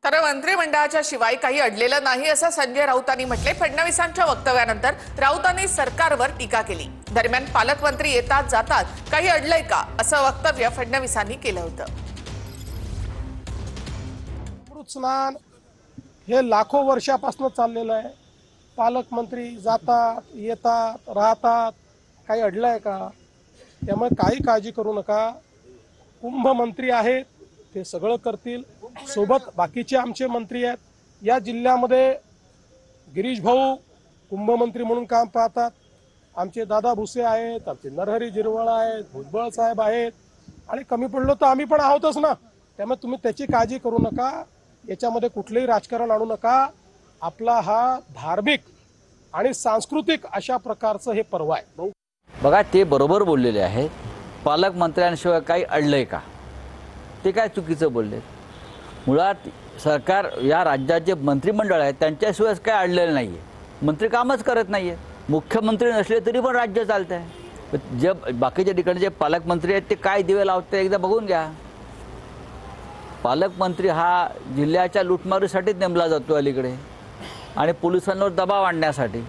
तर मंत्रिमंडळाच्या शिवाय काही अडलेलं नाही असं संजय राऊतांनी म्हटले। फडणवीसांच्या वक्तव्यानंतर राऊतांनी सरकारवर टीका केली। दरम्यान पालकमंत्री येतात जातात, काही अडलंय का असं वक्तव्य फडणवीसांनी केलं होतं। अमृत स्नान हे लाखो वर्षापासून चाललेलं आहे। पालकमंत्री जातात येतात राहतात, काही अडलंय का? त्यामुळे काही काळजी करू नका। कुंभमंत्री आहेत, ते सगळं करतील। सोबत बाकीचे आमचे मंत्री आहेत। या जिल्ह्यामध्ये गिरीश भाऊ कुंभमंत्री म्हणून काम पाहतात। आमचे दादा भुसे आहेत, आमचे नरहरी झिरवळ आहेत, भुजबळ साहेब आहेत, आणि कमी पडलो तर आम्ही पण आहोतच ना। त्यामुळे तुम्ही त्याची काळजी करू नका। याच्यामध्ये कुठलेही राजकारण आणू नका। आपला हा धार्मिक आणि सांस्कृतिक अशा प्रकारचं हे पर्व आहे। बघा, ते बरोबर बोललेले आहेत। पालकमंत्र्यांशिवाय काही अडलंय का? ते काय चुकीचं बोलले? मुळात सरकार, या राज्याचे मंत्रिमंडळ आहे, त्यांच्याशिवाय काय अडलेलं नाही आहे। मंत्री कामच करत नाही आहे। मुख्यमंत्री नसले तरी पण राज्य चालतं आहे। जे बाकीच्या ठिकाणी जे पालकमंत्री आहेत ते काय दिवे लावते एकदा बघून घ्या। पालकमंत्री हा जिल्ह्याच्या लुटमारीसाठीच नेमला जातो अलीकडे, आणि पोलिसांवर दबाव आणण्यासाठी।